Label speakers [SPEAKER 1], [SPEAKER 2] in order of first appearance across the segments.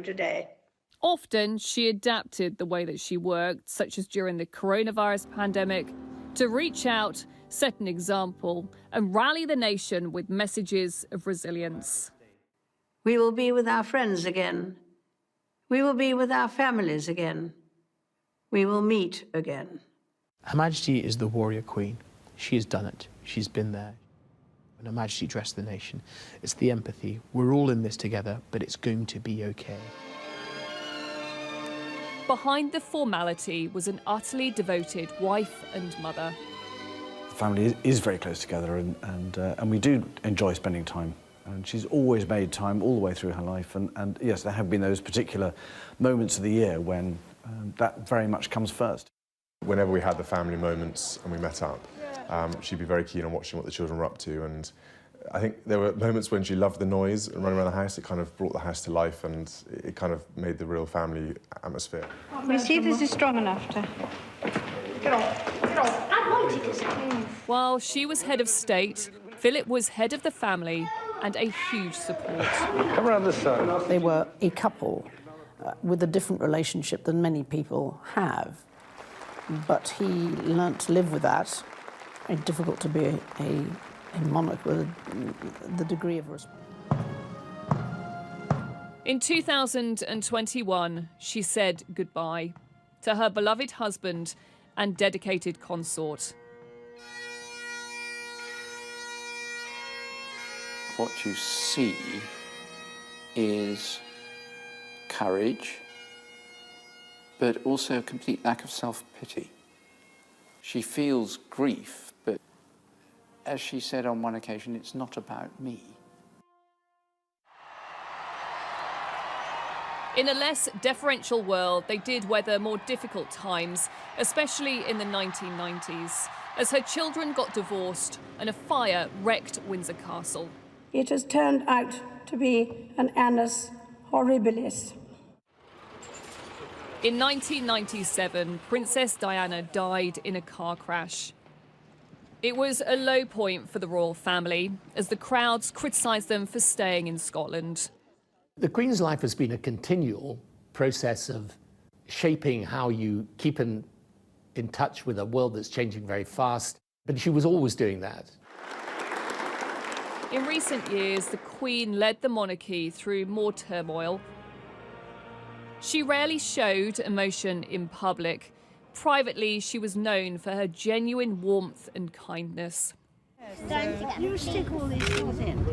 [SPEAKER 1] today.
[SPEAKER 2] Often, she adapted the way that she worked, such as during the coronavirus pandemic, to reach out, set an example, and rally the nation with messages of resilience.
[SPEAKER 1] We will be with our friends again. We will be with our families again. We will meet again.
[SPEAKER 3] Her Majesty is the warrior queen. She has done it. She's been there. When Her Majesty dressed the nation, it's the empathy. We're all in this together, but it's going to be okay.
[SPEAKER 2] Behind the formality was an utterly devoted wife and mother.
[SPEAKER 4] The family is very close together, and we do enjoy spending time. And she's always made time all the way through her life. And yes, there have been those particular moments of the year when that very much comes first.
[SPEAKER 5] Whenever we had the family moments and we met up, she'd be very keen on watching what the children were up to. And I think there were moments when she loved the noise and running around the house. It kind of brought the house to life, and it kind of made the real family atmosphere.
[SPEAKER 6] We see if this is strong enough to...
[SPEAKER 7] Get off! Get off! I want it to
[SPEAKER 2] While she was head of state, Philip was head of the family and a huge support.
[SPEAKER 4] Come around this side.
[SPEAKER 8] They were a couple with a different relationship than many people have. But he learnt to live with that. It's difficult to be a monarch with the degree of respect.
[SPEAKER 2] In 2021, she said goodbye to her beloved husband and dedicated consort.
[SPEAKER 9] What you see is courage, but also a complete lack of self-pity. She feels grief, but as she said on one occasion, it's not about me.
[SPEAKER 2] In a less deferential world, they did weather more difficult times, especially in the 1990s, as her children got divorced and a fire wrecked Windsor Castle.
[SPEAKER 6] It has turned out to be an annus horribilis.
[SPEAKER 2] In 1997, Princess Diana died in a car crash. It was a low point for the royal family, as the crowds criticised them for staying in Scotland.
[SPEAKER 3] The Queen's life has been a continual process of shaping how you keep in touch with a world that's changing very fast, but she was always doing that.
[SPEAKER 2] In recent years, the Queen led the monarchy through more turmoil. She rarely showed emotion in public. Privately, she was known for her genuine warmth and kindness.
[SPEAKER 1] You stick all these things in.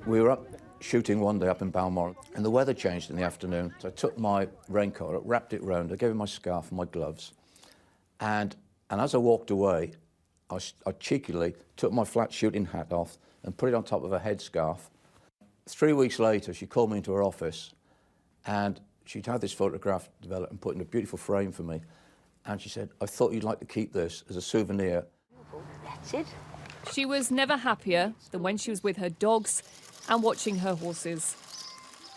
[SPEAKER 10] We were up shooting one day up in Balmoral, and the weather changed in the afternoon. So I took my raincoat, wrapped it round, I gave her my scarf and my gloves, and as I walked away, I cheekily took my flat shooting hat off and put it on top of her headscarf. 3 weeks later, she called me into her office, and she'd had this photograph developed and put in a beautiful frame for me. And she said, "I thought you'd like to keep this as a souvenir."
[SPEAKER 1] That's it.
[SPEAKER 2] She was never happier than when she was with her dogs and watching her horses.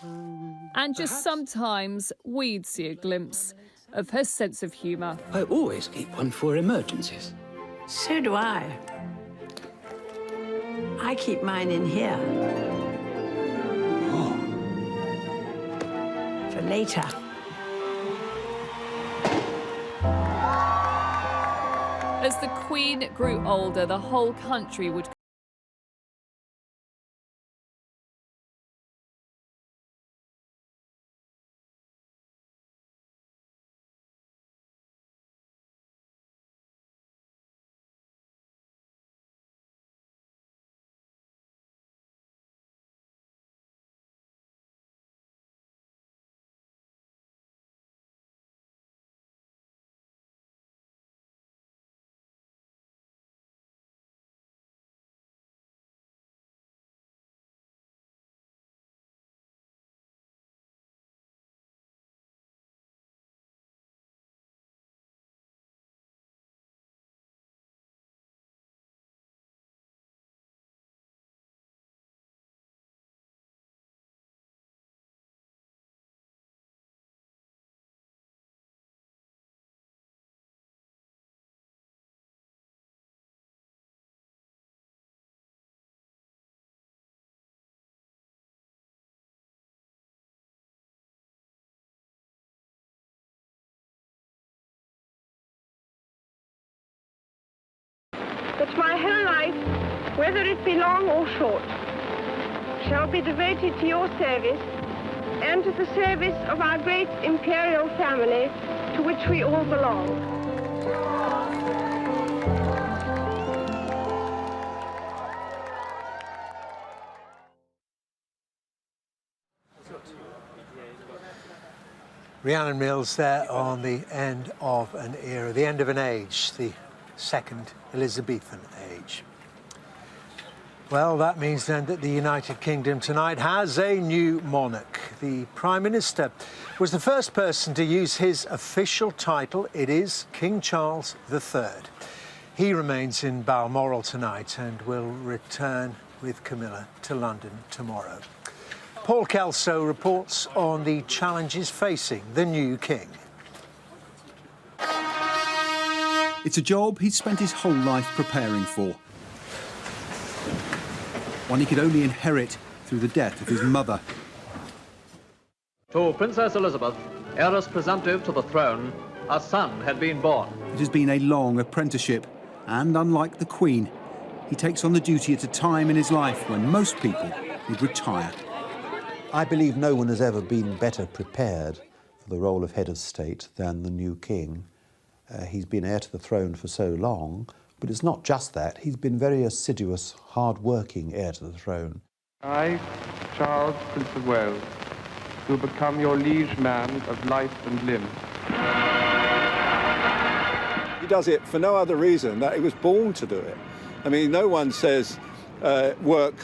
[SPEAKER 2] And just sometimes we'd see a glimpse of her sense of humour.
[SPEAKER 11] I always keep one for emergencies.
[SPEAKER 1] So do I. I keep mine in here.
[SPEAKER 11] Oh.
[SPEAKER 1] For later.
[SPEAKER 2] As the Queen grew older, the whole country would
[SPEAKER 12] that my whole life, whether it be long or short, shall be devoted to your service and to the service of our great imperial family to which we all belong.
[SPEAKER 13] Rhiannon Mills there on the end of an era, the end of an age, the second Elizabethan age. Well, that means then that the United Kingdom tonight has a new monarch. The Prime Minister was the first person to use his official title. It is King Charles III. He remains in Balmoral tonight and will return with Camilla to London tomorrow. Paul Kelso reports on the challenges facing the new king.
[SPEAKER 14] It's a job he's spent his whole life preparing for. One he could only inherit through the death of his mother.
[SPEAKER 15] To Princess Elizabeth, heiress presumptive to the throne, a son had been born.
[SPEAKER 14] It has been a long apprenticeship, and unlike the Queen, he takes on the duty at a time in his life when most people would retire.
[SPEAKER 16] I believe no one has ever been better prepared for the role of head of state than the new king. He's been heir to the throne for so long, but it's not just that. He's been very assiduous, hard-working heir to the throne.
[SPEAKER 17] I, Charles, Prince of Wales, will become your liege man of life and limb.
[SPEAKER 18] He does it for no other reason that he was born to do it. I mean, no one says, work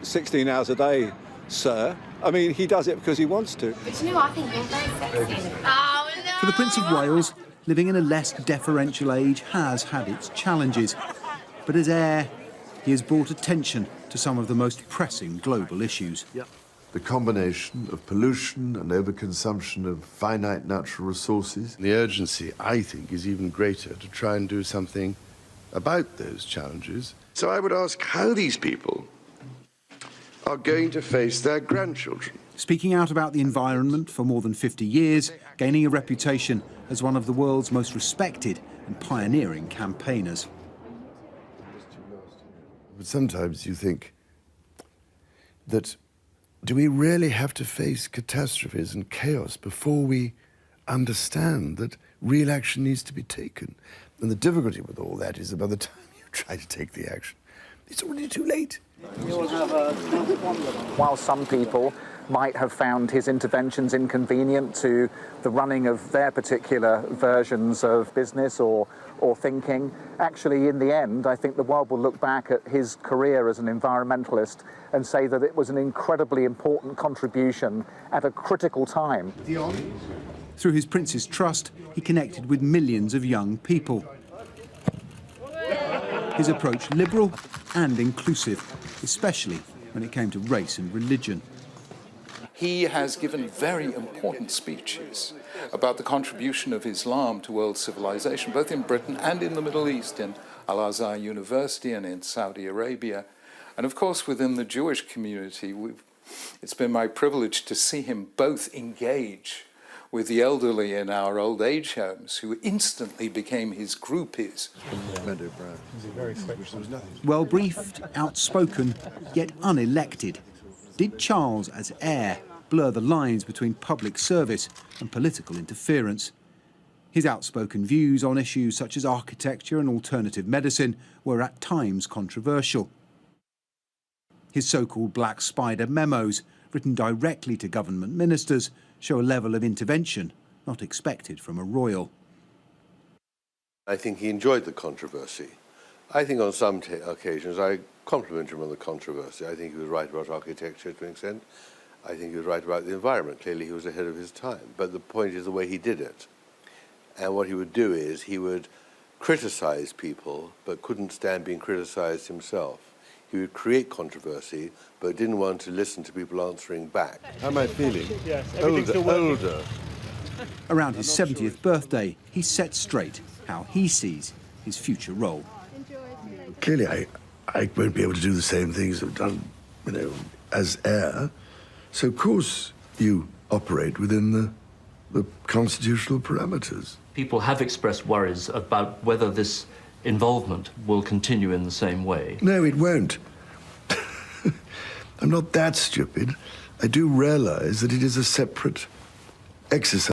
[SPEAKER 18] 16 hours a day, sir. I mean, he does it because he wants to.
[SPEAKER 7] But you know, I think you're very sexy. Oh, no!
[SPEAKER 14] For the Prince of Wales, living in a less deferential age has had its challenges. But as heir, he has brought attention to some of the most pressing global issues.
[SPEAKER 19] The combination of pollution and overconsumption of finite natural resources. The urgency, I think, is even greater to try and do something about those challenges. So I would ask how these people are going to face their grandchildren.
[SPEAKER 14] Speaking out about the environment for more than 50 years, gaining a reputation as one of the world's most respected and pioneering campaigners.
[SPEAKER 19] But sometimes you think that, do we really have to face catastrophes and chaos before we understand that real action needs to be taken? And the difficulty with all that is that by the time you try to take the action, it's already too late.
[SPEAKER 20] While some people might have found his interventions inconvenient to the running of their particular versions of business or thinking, actually, in the end, I think the world will look back at his career as an environmentalist and say that it was an incredibly important contribution at a critical time.
[SPEAKER 14] Through his Prince's Trust, he connected with millions of young people. His approach liberal and inclusive, especially when it came to race and religion.
[SPEAKER 9] He has given very important speeches about the contribution of Islam to world civilization, both in Britain and in the Middle East, in Al-Azhar University and in Saudi Arabia. And of course, within the Jewish community, it's been my privilege to see him both engage with the elderly in our old age homes, who instantly became his groupies.
[SPEAKER 14] Well-briefed, outspoken, yet unelected, did Charles, as heir, blur the lines between public service and political interference? His outspoken views on issues such as architecture and alternative medicine were at times controversial. His so-called Black Spider memos, written directly to government ministers, show a level of intervention not expected from a royal.
[SPEAKER 19] I think he enjoyed the controversy. I think on some occasions I compliment him on the controversy. I think he was right about architecture to an extent. I think he was right about the environment. Clearly he was ahead of his time. But the point is the way he did it. And what he would do is he would criticize people but couldn't stand being criticized himself. He would create controversy but didn't want to listen to people answering back. How am I feeling?
[SPEAKER 14] Yes,
[SPEAKER 19] older.
[SPEAKER 14] Around his 70th birthday, he set straight how he sees his future role.
[SPEAKER 19] Clearly I won't be able to do the same things I've done, as heir. So of course you operate within the constitutional parameters.
[SPEAKER 21] People have expressed worries about whether this involvement will continue in the same way.
[SPEAKER 22] No, it won't. I'm not that stupid. I do realize that it is a separate exercise.